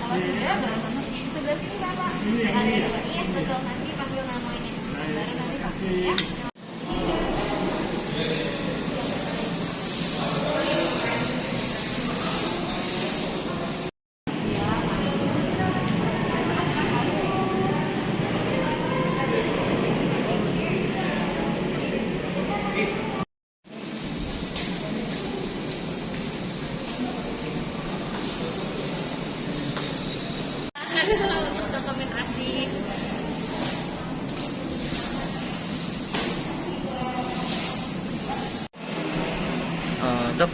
Kalau sudah baru masuk di sebelah sini Bapak. Iya betul, nanti panggil namanya. Baru nanti vaksin ya. Untuk dokumentasi. Dok,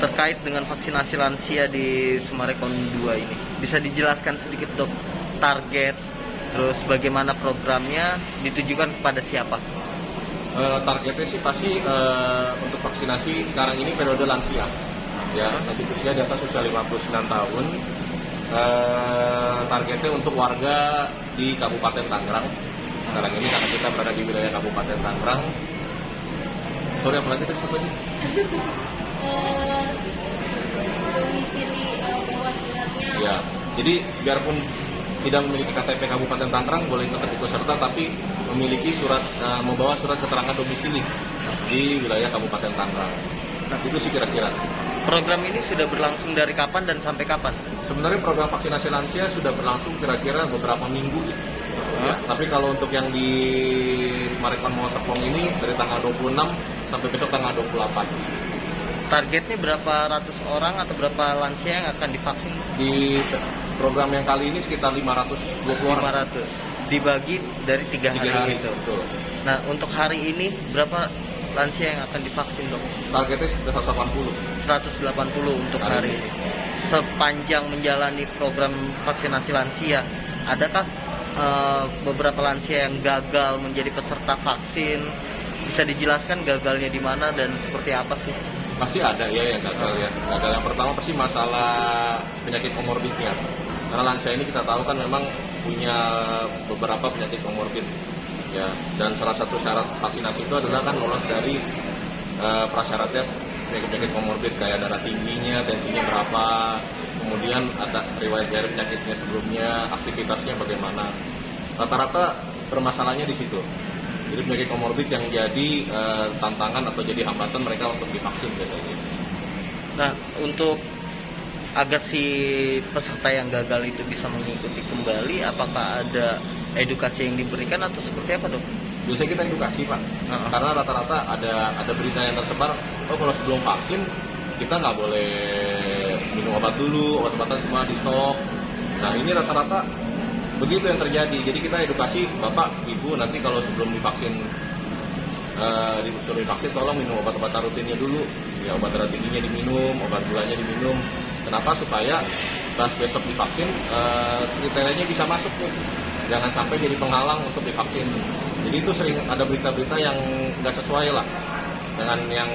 terkait dengan vaksinasi lansia di Summarecon 2 ini, bisa dijelaskan sedikit dok, target, terus bagaimana programnya, ditujukan kepada siapa? Targetnya sih pasti untuk vaksinasi sekarang ini periode lansia, ya nanti usia di atas usia 59 tahun. Targetnya untuk warga di Kabupaten Tangerang. Sekarang ini karena kita berada di wilayah Kabupaten Tangerang. Sorry, apa lagi tadi satu lagi? Domisili bawa suratnya. Ya, jadi biarpun tidak memiliki KTP Kabupaten Tangerang boleh tetap ikut serta, tapi memiliki surat membawa surat keterangan domisili di wilayah Kabupaten Tangerang. Nah, itu sih kira-kira. Program ini sudah berlangsung dari kapan dan sampai kapan? Sebenarnya program vaksinasi lansia sudah berlangsung kira-kira beberapa minggu. Ya, tapi kalau untuk yang di Summarecon Mall Serpong ini dari tanggal 26 sampai besok tanggal 28. Targetnya berapa ratus orang atau berapa lansia yang akan divaksin? Di program yang kali ini sekitar 520 orang. 500. Dibagi dari 3 hari itu. Betul. Nah, untuk hari ini berapa lansia yang akan divaksin dok? Targetnya sekitar 180. 180 untuk hari ini. Sepanjang menjalani program vaksinasi lansia, adakah beberapa lansia yang gagal menjadi peserta vaksin? Bisa dijelaskan gagalnya di mana dan seperti apa sih? Pasti ada ya yang gagal ya. Gagal yang pertama pasti masalah penyakit komorbidnya. Karena lansia ini kita tahu kan memang punya beberapa penyakit komorbid. Ya, dan salah satu syarat vaksinasi itu adalah kan lolos dari prasyaratnya penyakit komorbid kayak darah tingginya, tensinya berapa, kemudian ada riwayat dari penyakitnya sebelumnya, aktivitasnya bagaimana. Rata-rata permasalahannya di situ. Jadi penyakit komorbid yang jadi tantangan atau jadi hambatan mereka untuk divaksin biasanya. Nah, untuk agar si peserta yang gagal itu bisa mengikuti kembali, apakah ada edukasi yang diberikan atau seperti apa dok? Biasanya kita edukasi pak, karena rata-rata ada berita yang tersebar, oh kalau sebelum vaksin kita nggak boleh minum obat dulu, obat-obatan semua di stok. Nah ini rata-rata begitu yang terjadi. Jadi kita edukasi bapak, ibu nanti kalau sebelum divaksin disuruh divaksin tolong minum obat-obatan rutinnya dulu, ya obat darah tingginya diminum, obat gulanya diminum. Kenapa? Supaya pas besok divaksin kriterianya bisa masuk tuh. Jangan sampai jadi penghalang untuk divaksin. Jadi itu sering ada berita-berita yang nggak sesuai lah dengan yang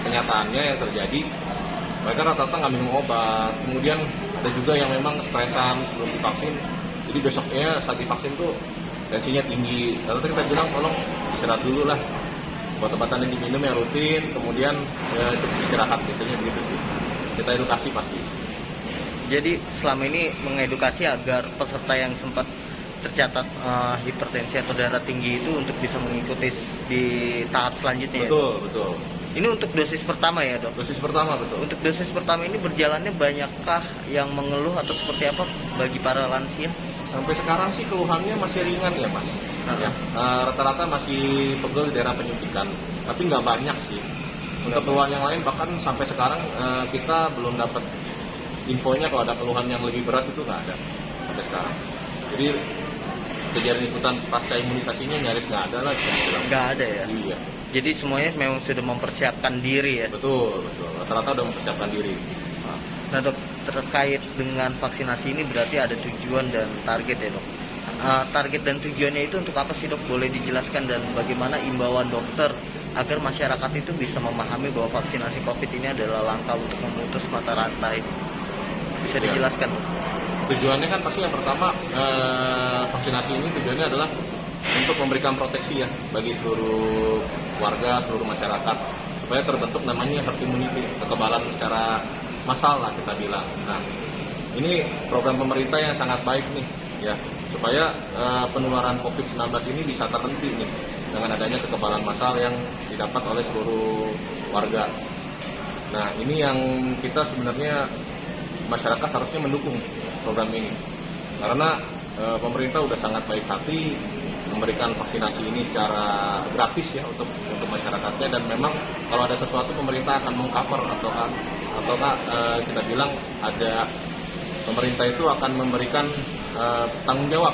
kenyataannya yang terjadi. Mereka rata-rata nggak minum obat. Kemudian ada juga yang memang stresan sebelum divaksin. Jadi besoknya saat divaksin tuh tensinya tinggi. Lalu kita bilang tolong istirahat dulu lah. Obat-obatan yang diminum yang rutin. Kemudian cukup istirahat biasanya begitu sih. Kita edukasi pasti. Jadi selama ini mengedukasi agar peserta yang sempat tercatat hipertensi atau darah tinggi itu untuk bisa mengikuti di tahap selanjutnya. Betul, ya? Betul. Ini untuk dosis pertama ya dok? Dosis pertama betul. Untuk dosis pertama ini berjalannya banyakkah yang mengeluh atau seperti apa bagi para lansia? Sampai sekarang sih keluhannya masih ringan ya mas. Ya, rata-rata masih pegel di daerah penyuntikan, tapi nggak banyak sih. Untuk keluhan yang lain bahkan sampai sekarang kita belum dapat infonya kalau ada keluhan yang lebih berat itu nggak ada sampai sekarang. Jadi kejadian ikutan pasca imunisasinya nyaris nggak ada lah. Nggak ada ya? Iya. Jadi semuanya memang sudah mempersiapkan diri ya? Betul, betul. Rata-rata udah mempersiapkan diri. Nah dok, terkait dengan vaksinasi ini berarti ada tujuan dan target ya dok? Target dan tujuannya itu untuk apa sih dok? Boleh dijelaskan dan bagaimana imbauan dokter agar masyarakat itu bisa memahami bahwa vaksinasi COVID ini adalah langkah untuk memutus mata rantai? Bisa dijelaskan? Tujuannya kan pasti yang pertama vaksinasi ini tujuannya adalah untuk memberikan proteksi ya bagi seluruh warga, seluruh masyarakat supaya terbentuk namanya herd immunity, kekebalan secara massal lah kita bilang. Nah, Ini program pemerintah yang sangat baik nih, ya, supaya penularan COVID-19 ini bisa terhenti nih dengan adanya kekebalan massal yang didapat oleh seluruh warga. Nah, ini yang kita sebenarnya masyarakat harusnya mendukung program ini, karena pemerintah udah sangat baik hati memberikan vaksinasi ini secara gratis ya untuk masyarakatnya, dan memang kalau ada sesuatu pemerintah akan mengcover atau kita bilang ada pemerintah itu akan memberikan tanggung jawab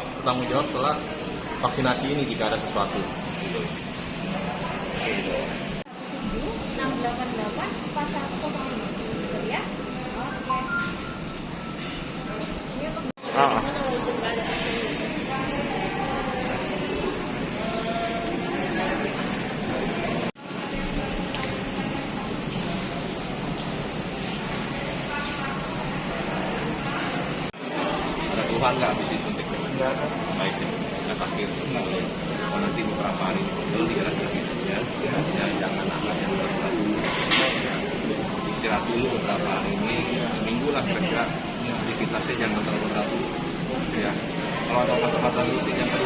setelah vaksinasi ini jika ada sesuatu. Gitu. 688 4105 ya. Oke. Ini untuk Ah. walaupun nggak ada hasilnya. Ada keluhan nggak habis disuntik? Nggak ada. Baik ya, nggak sakit. Kalau nanti beberapa hari lalu dikira ya, jangan angkat yang berat dulu. Istirahat dulu beberapa hari ini, seminggu lah kira-kira. Aktivitasnya jangan terlalu berat dulu. Ya, kalau ada kata-kata itu jangan.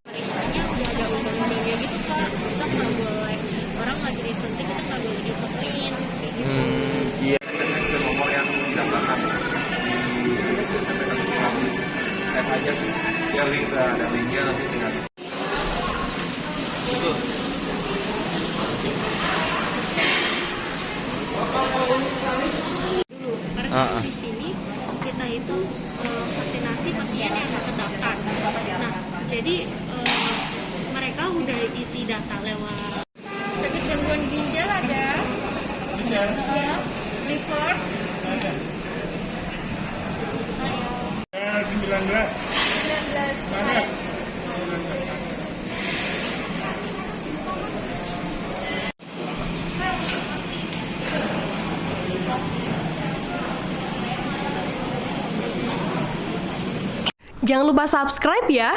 Perintahnya udah ada undang-undangnya gitu Kak. Kita nggak boleh, orang lagi disuntik kita nggak boleh difotoin kayak gitu. Iya. Dan nomor yang didaftarkan di app aja sih, share link ada linknya nanti tinggal di itu. Dulu karena di sini kita itu vaksinasi pasien yang nggak terdaftar. Nah, jadi mereka udah isi data lewat sakit gangguan ginjal ada, ya, liver, 19. 19. Jangan lupa subscribe ya.